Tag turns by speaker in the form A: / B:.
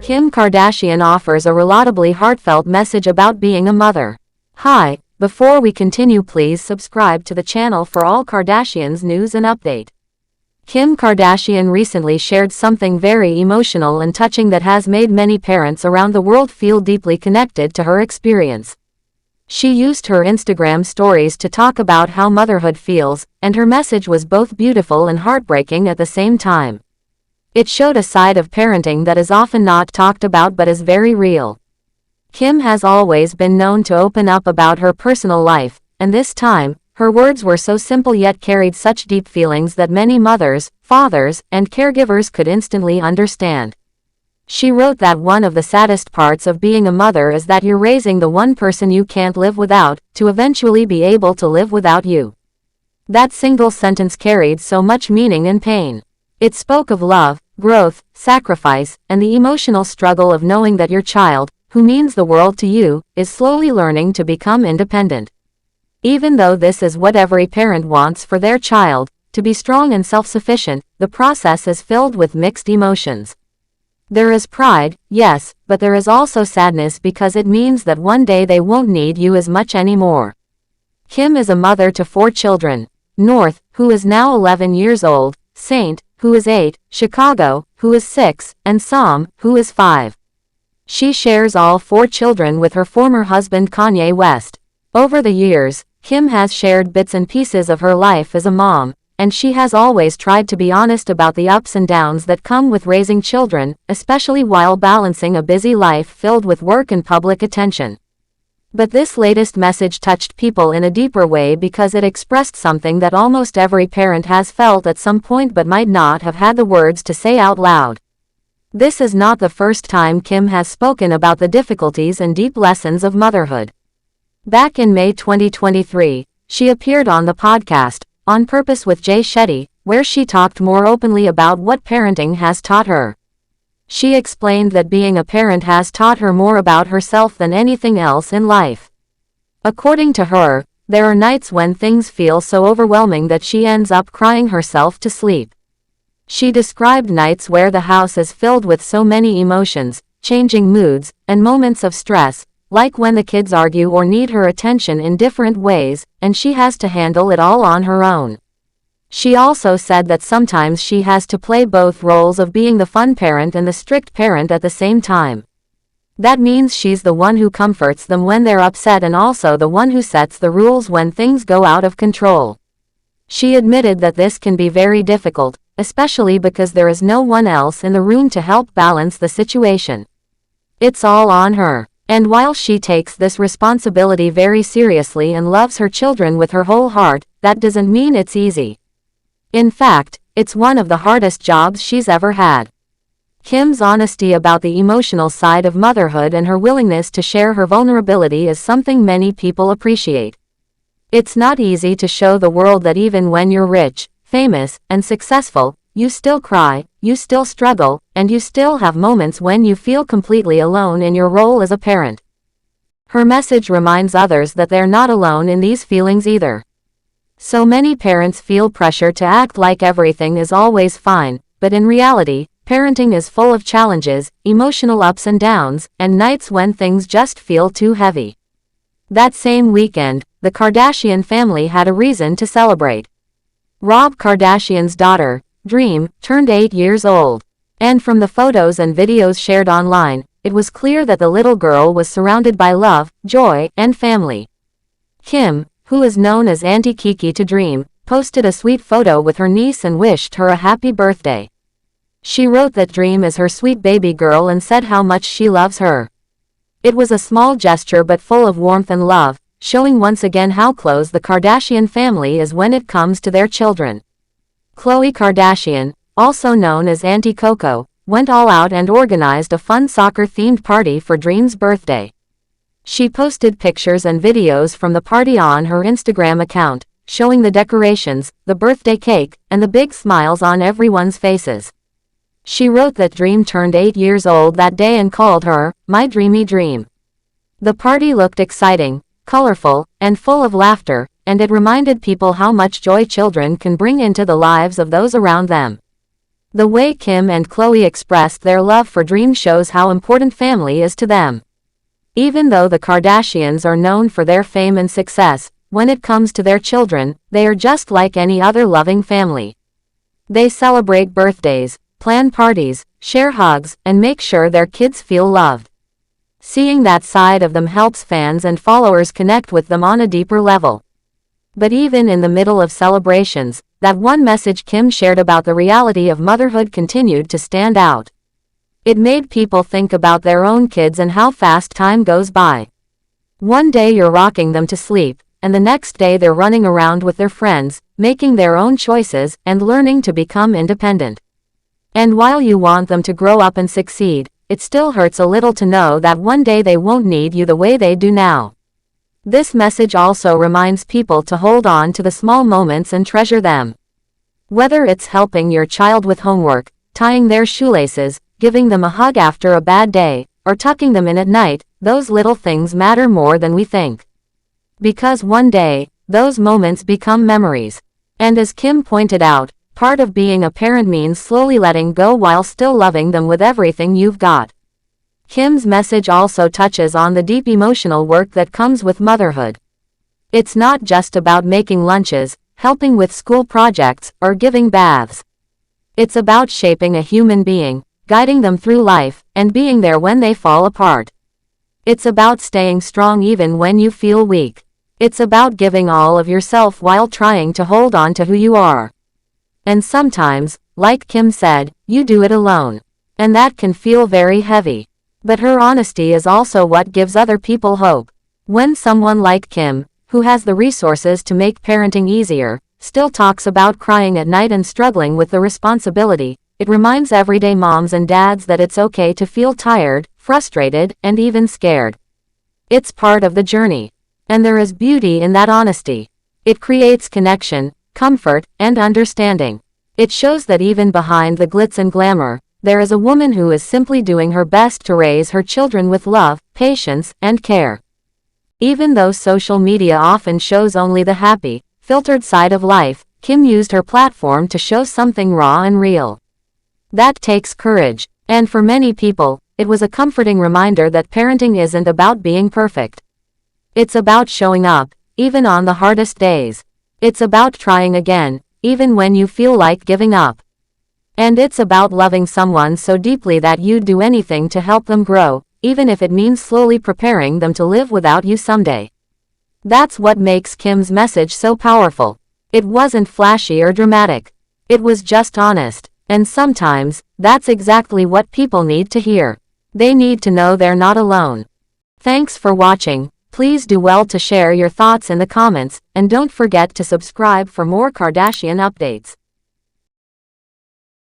A: Kim Kardashian offers a relatably heartfelt message about being a mother. Hi, before we continue, please subscribe to the channel for all Kardashians news and update. Kim Kardashian recently shared something very emotional and touching that has made many parents around the world feel deeply connected to her experience. She used her Instagram stories to talk about how motherhood feels, and her message was both beautiful and heartbreaking at the same time. It showed a side of parenting that is often not talked about but is very real. Kim has always been known to open up about her personal life, and this time, her words were so simple yet carried such deep feelings that many mothers, fathers, and caregivers could instantly understand. She wrote that one of the saddest parts of being a mother is that you're raising the one person you can't live without, to eventually be able to live without you. That single sentence carried so much meaning and pain. It spoke of love, growth, sacrifice, and the emotional struggle of knowing that your child, who means the world to you, is slowly learning to become independent. Even though this is what every parent wants for their child, to be strong and self-sufficient, the process is filled with mixed emotions. There is pride, yes, but there is also sadness because it means that one day they won't need you as much anymore. Kim is a mother to 4 children. North, who is now 11 years old, Saint, who is 8, Chicago, who is 6, and Sam, who is 5. She shares all 4 children with her former husband Kanye West. Over the years, Kim has shared bits and pieces of her life as a mom, and she has always tried to be honest about the ups and downs that come with raising children, especially while balancing a busy life filled with work and public attention. But this latest message touched people in a deeper way because it expressed something that almost every parent has felt at some point but might not have had the words to say out loud. This is not the first time Kim has spoken about the difficulties and deep lessons of motherhood. Back in May 2023, she appeared on the podcast, On Purpose with Jay Shetty, where she talked more openly about what parenting has taught her. She explained that being a parent has taught her more about herself than anything else in life. According to her, there are nights when things feel so overwhelming that she ends up crying herself to sleep. She described nights where the house is filled with so many emotions, changing moods, and moments of stress, like when the kids argue or need her attention in different ways, and she has to handle it all on her own. She also said that sometimes she has to play both roles of being the fun parent and the strict parent at the same time. That means she's the one who comforts them when they're upset and also the one who sets the rules when things go out of control. She admitted that this can be very difficult, especially because there is no one else in the room to help balance the situation. It's all on her. And while she takes this responsibility very seriously and loves her children with her whole heart, that doesn't mean it's easy. In fact, it's one of the hardest jobs she's ever had. Kim's honesty about the emotional side of motherhood and her willingness to share her vulnerability is something many people appreciate. It's not easy to show the world that even when you're rich, famous, and successful, you still cry, you still struggle, and you still have moments when you feel completely alone in your role as a parent. Her message reminds others that they're not alone in these feelings either. So many parents feel pressure to act like everything is always fine, but in reality, parenting is full of challenges, emotional ups and downs, and nights when things just feel too heavy. That same weekend, the Kardashian family had a reason to celebrate. Rob Kardashian's daughter, Dream, turned 8 years old. And from the photos and videos shared online, it was clear that the little girl was surrounded by love, joy, and family. Kim, who is known as Auntie Kiki to Dream, posted a sweet photo with her niece and wished her a happy birthday. She wrote that Dream is her sweet baby girl and said how much she loves her. It was a small gesture but full of warmth and love, showing once again how close the Kardashian family is when it comes to their children. Khloe Kardashian, also known as Auntie Coco, went all out and organized a fun soccer-themed party for Dream's birthday. She posted pictures and videos from the party on her Instagram account, showing the decorations, the birthday cake, and the big smiles on everyone's faces. She wrote that Dream turned 8 years old that day and called her, "My dreamy dream." The party looked exciting, colorful, and full of laughter, and it reminded people how much joy children can bring into the lives of those around them. The way Kim and Khloe expressed their love for Dream shows how important family is to them. Even though the Kardashians are known for their fame and success, when it comes to their children, they are just like any other loving family. They celebrate birthdays, plan parties, share hugs, and make sure their kids feel loved. Seeing that side of them helps fans and followers connect with them on a deeper level. But even in the middle of celebrations, that one message Kim shared about the reality of motherhood continued to stand out. It made people think about their own kids and how fast time goes by. One day you're rocking them to sleep, and the next day they're running around with their friends, making their own choices, and learning to become independent. And while you want them to grow up and succeed, it still hurts a little to know that one day they won't need you the way they do now. This message also reminds people to hold on to the small moments and treasure them. Whether it's helping your child with homework, tying their shoelaces, giving them a hug after a bad day, or tucking them in at night, those little things matter more than we think. Because one day, those moments become memories. And as Kim pointed out, part of being a parent means slowly letting go while still loving them with everything you've got. Kim's message also touches on the deep emotional work that comes with motherhood. It's not just about making lunches, helping with school projects, or giving baths. It's about shaping a human being, guiding them through life, and being there when they fall apart. It's about staying strong even when you feel weak. It's about giving all of yourself while trying to hold on to who you are. And sometimes, like Kim said, you do it alone. And that can feel very heavy. But her honesty is also what gives other people hope. When someone like Kim, who has the resources to make parenting easier, still talks about crying at night and struggling with the responsibility, it reminds everyday moms and dads that it's okay to feel tired, frustrated, and even scared. It's part of the journey. And there is beauty in that honesty. It creates connection, comfort, and understanding. It shows that even behind the glitz and glamour, there is a woman who is simply doing her best to raise her children with love, patience, and care. Even though social media often shows only the happy, filtered side of life, Kim used her platform to show something raw and real. That takes courage. And for many people, it was a comforting reminder that parenting isn't about being perfect. It's about showing up, even on the hardest days. It's about trying again, even when you feel like giving up. And it's about loving someone so deeply that you'd do anything to help them grow, even if it means slowly preparing them to live without you someday. That's what makes Kim's message so powerful. It wasn't flashy or dramatic. It was just honest. And sometimes, that's exactly what people need to hear. They need to know they're not alone. Thanks for watching. Please do well to share your thoughts in the comments, and don't forget to subscribe for more Kardashian updates.